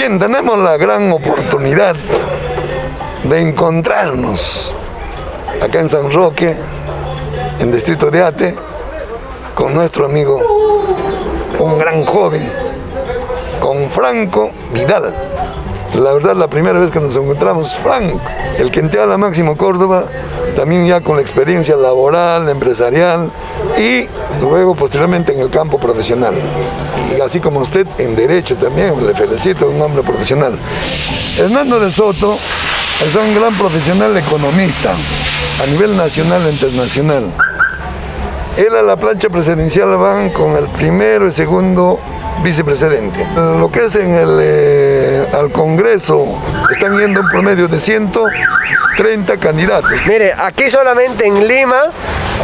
Bien, tenemos la gran oportunidad de encontrarnos acá en San Roque, en Distrito de Ate, con nuestro amigo, un gran joven, con Franco Vidal. La verdad, la primera vez que nos encontramos, Franco, el que te habla Máximo Córdoba, también ya con la experiencia laboral, empresarial y luego posteriormente en el campo profesional. Y así como usted en Derecho también, le felicito, un hombre profesional. Hernando de Soto es un gran profesional economista a nivel nacional e internacional. Él a la plancha presidencial van con el primero y segundo vicepresidente. Lo que es al Congreso están yendo un promedio de 130 candidatos. Mire, aquí solamente en Lima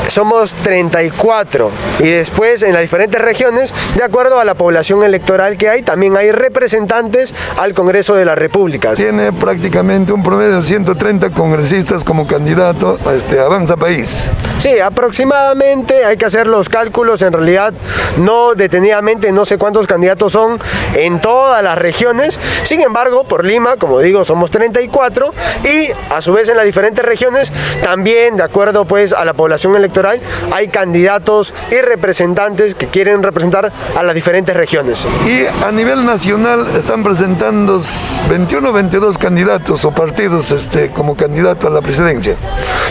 somos 34 y después en las diferentes regiones, de acuerdo a la población electoral que hay, también hay representantes al Congreso de la República. Tiene prácticamente un promedio de 130 congresistas como candidato a Avanza País. Sí, aproximadamente, hay que hacer los cálculos, en realidad no detenidamente, no sé cuántos candidatos son en todas las regiones. Sin embargo, por Lima, como digo, somos 34 y a su vez en las diferentes regiones también, de acuerdo pues a la población electoral, hay candidatos y representantes que quieren representar a las diferentes regiones. Y a nivel nacional están presentando 21 o 22 candidatos o partidos como candidato a la presidencia.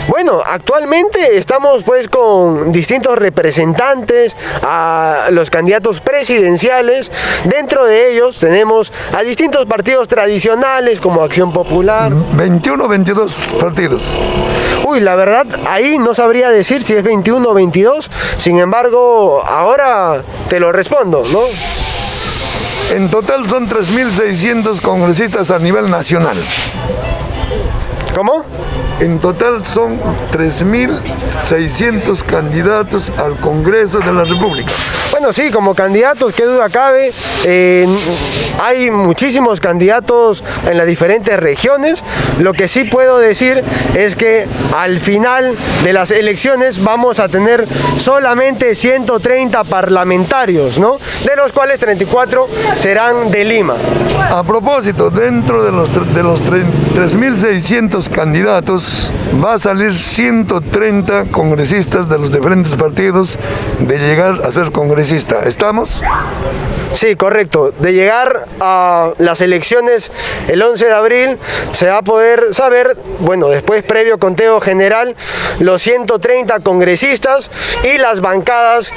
Bueno, actualmente estamos pues con distintos representantes a los candidatos presidenciales. Dentro de ellos tenemos a distintos partidos tradicionales como Acción Popular. 21 o 22 partidos. Uy, la verdad, ahí no sabría decir si es 21 o 22, sin embargo, ahora te lo respondo, ¿no? En total son 3.600 congresistas a nivel nacional. ¿Cómo? En total son 3.600 candidatos al Congreso de la República. Bueno, sí, como candidatos, qué duda cabe, hay muchísimos candidatos en las diferentes regiones. Lo que sí puedo decir es que al final de las elecciones vamos a tener solamente 130 parlamentarios, ¿no? De los cuales 34 serán de Lima. A propósito, dentro de los 3.600 candidatos va a salir 130 congresistas de los diferentes partidos de llegar a ser congresistas. ¿Estamos? Sí, correcto. De llegar a las elecciones el 11 de abril se va a poder saber, bueno, después previo conteo general, los 130 congresistas y las bancadas,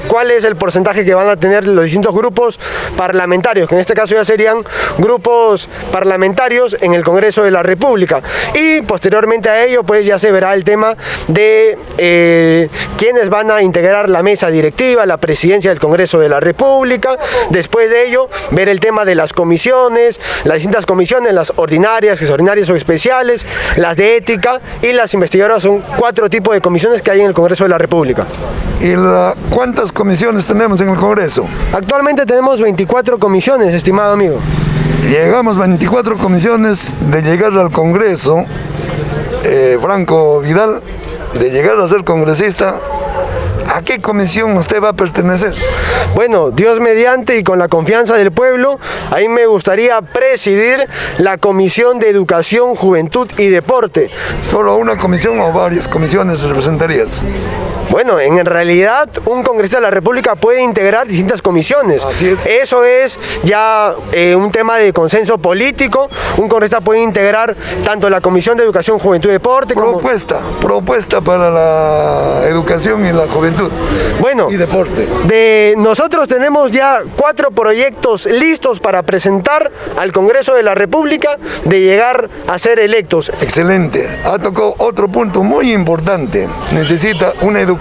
cuál es el porcentaje que van a tener los distintos grupos parlamentarios, que en este caso ya serían grupos parlamentarios en el Congreso de la República. Y posteriormente a ello, pues ya se verá el tema de quiénes van a integrar la mesa directiva, la presidencia del Congreso de la República. Después de ello, ver el tema de las comisiones, las distintas comisiones, las ordinarias, extraordinarias o especiales, las de ética y las investigadoras. Son 4 tipos de comisiones que hay en el Congreso de la República. ¿Y cuántas comisiones tenemos en el Congreso? Actualmente tenemos 24 comisiones, estimado amigo. Llegamos 24 comisiones de llegar al Congreso, Franco Vidal, de llegar a ser congresista. ¿A qué comisión usted va a pertenecer? Bueno, Dios mediante y con la confianza del pueblo, ahí me gustaría presidir la Comisión de Educación, Juventud y Deporte. ¿Solo una comisión o varias comisiones representarías? Bueno, en realidad un congresista de la República puede integrar distintas comisiones. Así es. Eso es ya un tema de consenso político. Un congresista puede integrar tanto la Comisión de Educación, Juventud y Deporte Propuesta para la educación y la juventud. Bueno, y deporte. Nosotros tenemos ya 4 proyectos listos para presentar al Congreso de la República de llegar a ser electos. Excelente. Ha tocado otro punto muy importante. Necesita una educación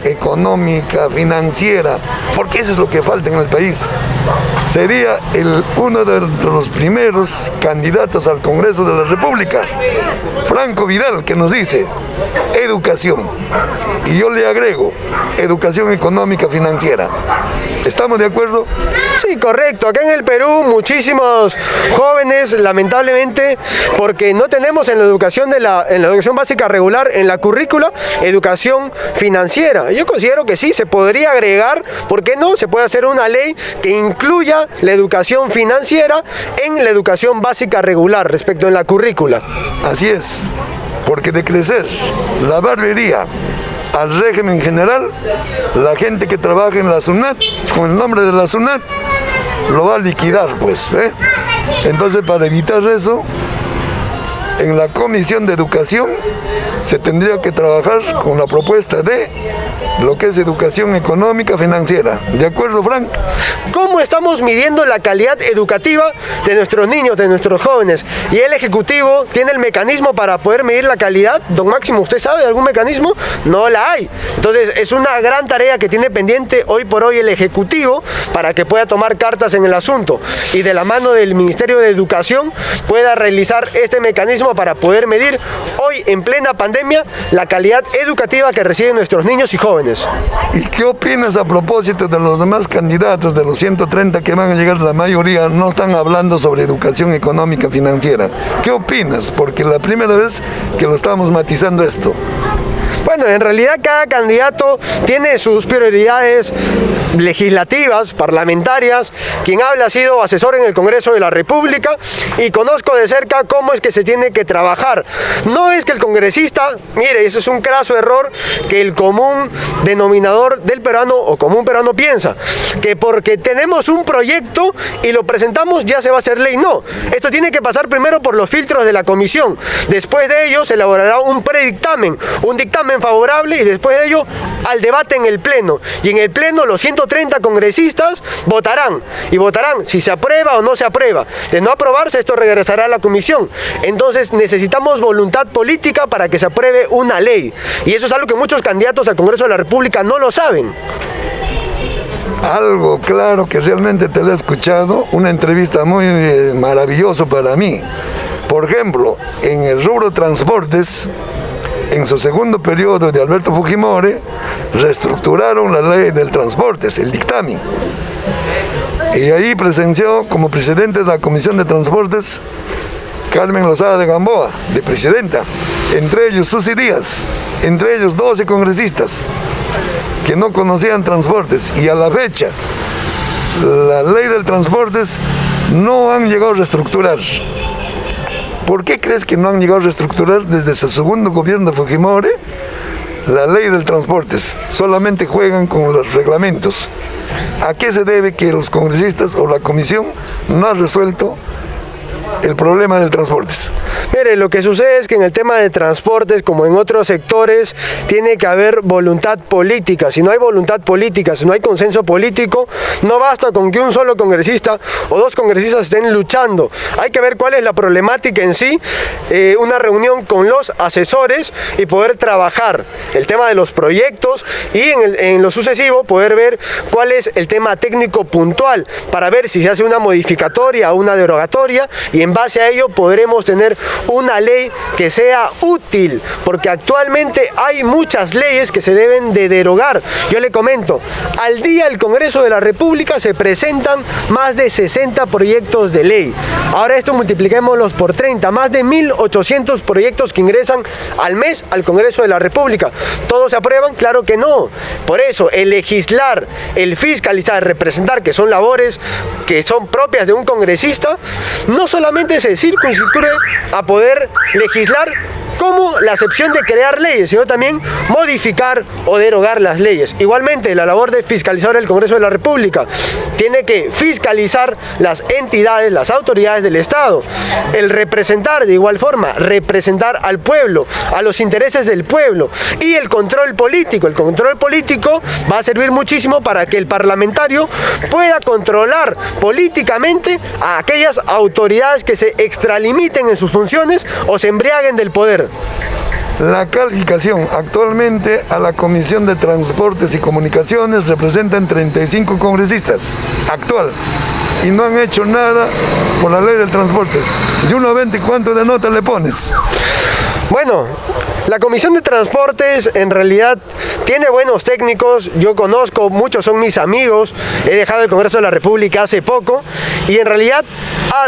económica, financiera, porque eso es lo que falta en el país. Sería uno de los primeros candidatos al Congreso de la República, Franco Vidal, que nos dice educación. Y yo le agrego educación económica financiera. ¿Estamos de acuerdo? Sí, correcto. Acá en el Perú muchísimos jóvenes, lamentablemente, porque no tenemos en la educación en la educación básica regular, en la currícula, educación financiera. Yo considero que sí, se podría agregar, ¿por qué no? Se puede hacer una ley que incluya la educación financiera en la educación básica regular respecto en la currícula. Así es, porque de crecer la barbería al régimen general, la gente que trabaja en la SUNAT, con el nombre de la SUNAT, lo va a liquidar, pues. Entonces, para evitar eso, en la Comisión de Educación se tendría que trabajar con la propuesta de lo que es educación económica financiera. ¿De acuerdo, Frank? ¿Cómo estamos midiendo la calidad educativa de nuestros niños, de nuestros jóvenes? ¿Y el Ejecutivo tiene el mecanismo para poder medir la calidad? Don Máximo, ¿usted sabe de algún mecanismo? No la hay. Entonces, es una gran tarea que tiene pendiente hoy por hoy el Ejecutivo para que pueda tomar cartas en el asunto y de la mano del Ministerio de Educación pueda realizar este mecanismo para poder medir hoy en plena pandemia la calidad educativa que reciben nuestros niños y jóvenes. ¿Y qué opinas a propósito de los demás candidatos, de los 130 que van a llegar? La mayoría no están hablando sobre educación económica financiera. ¿Qué opinas? Porque es la primera vez que lo estamos matizando esto. Bueno, en realidad cada candidato tiene sus prioridades legislativas, parlamentarias. Quien habla ha sido asesor en el Congreso de la República y conozco de cerca cómo es que se tiene que trabajar. No es que el congresista, mire, eso es un craso error que el común denominador del peruano o común peruano piensa, que porque tenemos un proyecto y lo presentamos ya se va a hacer ley. No, esto tiene que pasar primero por los filtros de la comisión. Después de ello se elaborará un predictamen, un dictamen favorable y después de ello al debate en el pleno. Y en el pleno los 130 congresistas votarán y votarán si se aprueba o no se aprueba. De no aprobarse, esto regresará a la comisión. Entonces necesitamos voluntad política para que se apruebe una ley. Y eso es algo que muchos candidatos al Congreso de la República no lo saben. Algo claro que realmente te lo he escuchado, una entrevista muy maravillosa para mí. Por ejemplo, en el rubro transportes, en su segundo periodo de Alberto Fujimori, reestructuraron la ley del transporte, el dictamen. Y ahí presenció como presidente de la Comisión de Transportes Carmen Lozada de Gamboa, de presidenta. Entre ellos Susy Díaz, entre ellos 12 congresistas que no conocían transportes. Y a la fecha, la ley del transportes no han llegado a reestructurar. ¿Por qué crees que no han llegado a reestructurar desde su segundo gobierno de Fujimori la ley del transporte? Solamente juegan con los reglamentos. ¿A qué se debe que los congresistas o la comisión no ha resuelto el problema del transporte? Mire, lo que sucede es que en el tema de transportes, como en otros sectores, tiene que haber voluntad política. Si no hay voluntad política, si no hay consenso político, no basta con que un solo congresista o dos congresistas estén luchando. Hay que ver cuál es la problemática en sí, una reunión con los asesores y poder trabajar el tema de los proyectos y en lo sucesivo poder ver cuál es el tema técnico puntual para ver si se hace una modificatoria o una derogatoria y en base a ello podremos tener una ley que sea útil, porque actualmente hay muchas leyes que se deben de derogar. Yo le comento, al día el Congreso de la República se presentan más de 60 proyectos de ley. Ahora esto multipliquémoslos por 30, más de 1.800 proyectos que ingresan al mes al Congreso de la República. ¿Todos se aprueban? Claro que no. Por eso, el legislar, el fiscalizar, el representar, que son labores que son propias de un congresista, no solamente se circunscribe a poder legislar como la acepción de crear leyes, sino también modificar o derogar las leyes. Igualmente, la labor de fiscalizador del Congreso de la República tiene que fiscalizar las entidades, las autoridades del Estado. El representar, de igual forma, representar al pueblo, a los intereses del pueblo. Y el control político. El control político va a servir muchísimo para que el parlamentario pueda controlar políticamente a aquellas autoridades que se extralimiten en sus funciones o se embriaguen del poder. La calificación actualmente a la Comisión de Transportes y Comunicaciones representan 35 congresistas, actual, y no han hecho nada por la ley del transporte. De 1 a 20, ¿cuánto de nota le pones? Bueno, La Comisión de Transportes en realidad tiene buenos técnicos, yo conozco, muchos son mis amigos, he dejado el Congreso de la República hace poco y en realidad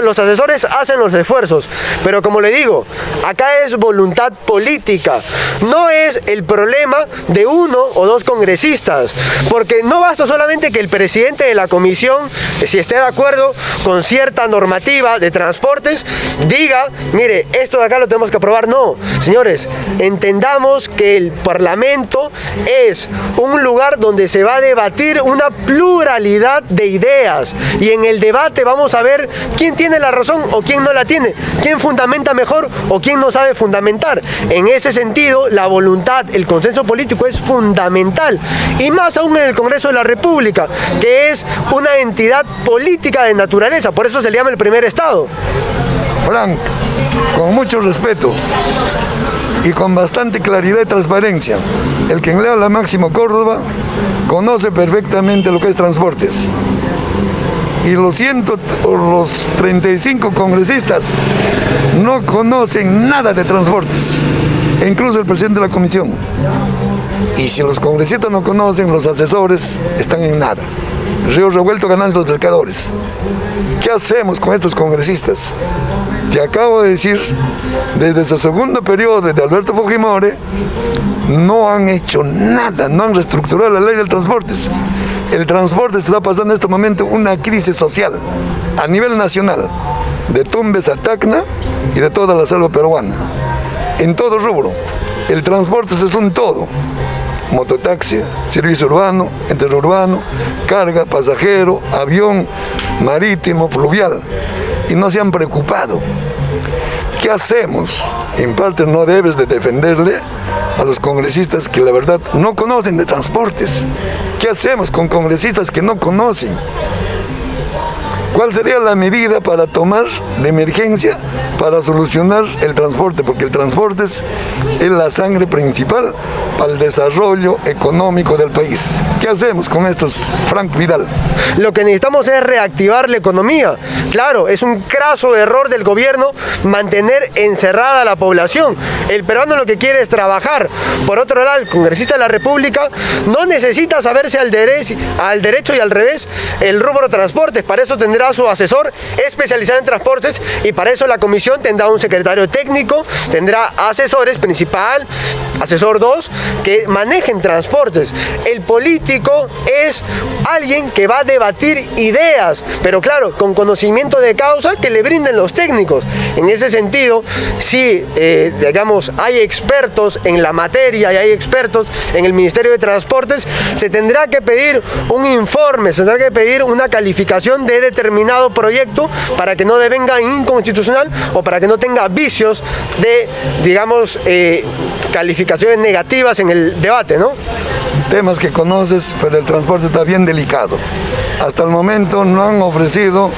los asesores hacen los esfuerzos, pero como le digo, acá es voluntad política, no es el problema de uno o dos congresistas, porque no basta solamente que el presidente de la comisión, si esté de acuerdo con cierta normativa de transportes, diga, mire, esto de acá lo tenemos que aprobar. No, señores, entendamos que el Parlamento es un lugar donde se va a debatir una pluralidad de ideas y en el debate vamos a ver quién tiene la razón o quién no la tiene, quién fundamenta mejor o quién no sabe fundamentar. En ese sentido, la voluntad, el consenso político es fundamental y más aún en el Congreso de la República, que es una entidad política de naturaleza, por eso se le llama el primer Estado. Frank, con mucho respeto y con bastante claridad y transparencia, el quien le habla Máximo Córdoba conoce perfectamente lo que es transportes. Y los 35 congresistas no conocen nada de transportes, e incluso el presidente de la comisión. Y si los congresistas no conocen, los asesores están en nada. Río revuelto ganan los pescadores. ¿Qué hacemos con estos congresistas? Que acabo de decir, desde su segundo periodo de Alberto Fujimori, no han hecho nada, no han reestructurado la ley del transporte. El transporte está pasando en este momento una crisis social a nivel nacional, de Tumbes a Tacna y de toda la selva peruana. En todo rubro, el transporte es un todo. Mototaxi, servicio urbano, interurbano, carga, pasajero, avión, marítimo, fluvial. Y no se han preocupado. ¿Qué hacemos? En parte no debes de defenderle a los congresistas que la verdad no conocen de transportes. ¿Qué hacemos con congresistas que no conocen? ¿Cuál sería la medida para tomar de emergencia para solucionar el transporte? Porque el transporte es la sangre principal para el desarrollo económico del país. ¿Qué hacemos con estos, Frank Vidal? Lo que necesitamos es reactivar la economía. Claro, es un craso error del gobierno mantener encerrada a la población. El peruano lo que quiere es trabajar. Por otro lado, el congresista de la República no necesita saberse al derecho y al revés el rubro transportes. Para eso tendrá su asesor especializado en transportes y para eso la comisión tendrá un secretario técnico, tendrá asesores principal, asesor 2, que manejen transportes. El político es alguien que va a debatir ideas, pero claro, con conocimiento de causa que le brinden los técnicos. En ese sentido, si digamos, hay expertos en la materia y hay expertos en el Ministerio de Transportes, se tendrá que pedir un informe, se tendrá que pedir una calificación de determinado proyecto para que no devenga inconstitucional o para que no tenga vicios de, digamos, calificaciones negativas en el debate, ¿no? Temas que conoces, pero el transporte está bien delicado. Hasta el momento no han ofrecido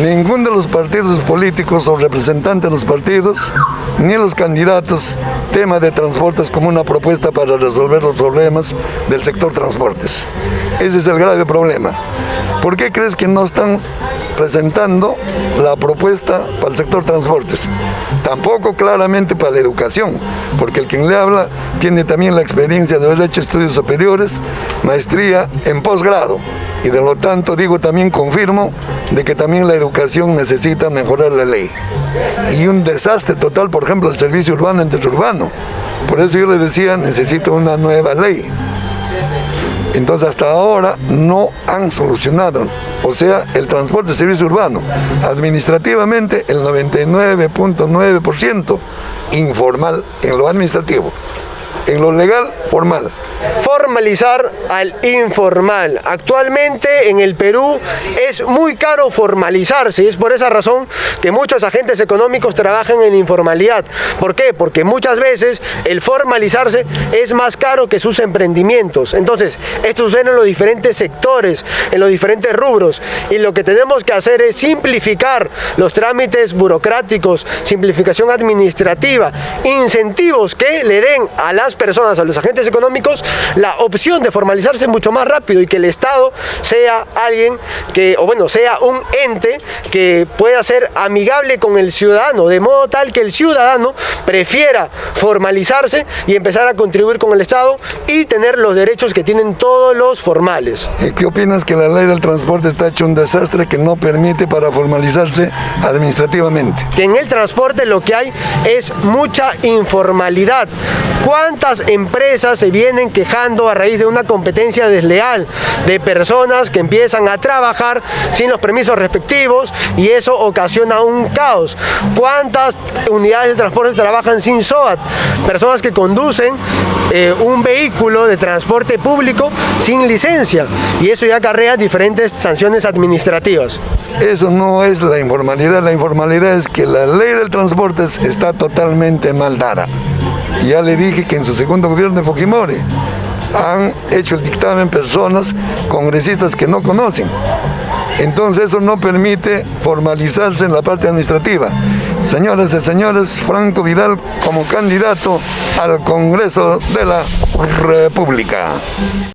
ninguno de los partidos políticos o representantes de los partidos, ni los candidatos, tema de transportes como una propuesta para resolver los problemas del sector transportes. Ese es el grave problema. ¿Por qué crees que no están presentando la propuesta para el sector transportes? Tampoco claramente para la educación, porque el quien le habla tiene también la experiencia de haber hecho estudios superiores, maestría en posgrado, y de lo tanto digo también, confirmo, de que también la educación necesita mejorar la ley. Y un desastre total, por ejemplo, el servicio urbano interurbano. Por eso yo le decía, necesito una nueva ley. Entonces hasta ahora no han solucionado, o sea, el transporte de servicio urbano. Administrativamente el 99.9% informal en lo administrativo, en lo legal formal. Formalizar al informal. Actualmente en el Perú es muy caro formalizarse y es por esa razón que muchos agentes económicos trabajan en la informalidad. ¿Por qué? Porque muchas veces el formalizarse es más caro que sus emprendimientos. Entonces, esto sucede en los diferentes sectores, en los diferentes rubros, y lo que tenemos que hacer es simplificar los trámites burocráticos, simplificación administrativa, incentivos que le den a las personas, a los agentes económicos, la opción de formalizarse mucho más rápido y que el Estado sea alguien que, o bueno, sea un ente que pueda ser amigable con el ciudadano, de modo tal que el ciudadano prefiera formalizarse y empezar a contribuir con el Estado y tener los derechos que tienen todos los formales. ¿Qué opinas que la ley del transporte está hecho un desastre que no permite para formalizarse administrativamente? Que en el transporte lo que hay es mucha informalidad. ¿Cuántas empresas se vienen quejando a raíz de una competencia desleal de personas que empiezan a trabajar sin los permisos respectivos y eso ocasiona un caos? ¿Cuántas unidades de transporte trabajan sin SOAT? Personas que conducen un vehículo de transporte público sin licencia y eso ya acarrea diferentes sanciones administrativas. Eso no es la informalidad es que la ley del transporte está totalmente mal dada. Ya le dije que en su segundo gobierno de Fujimori han hecho el dictamen personas, congresistas que no conocen. Entonces eso no permite formalizarse en la parte administrativa. Señoras y señores, Franco Vidal como candidato al Congreso de la República.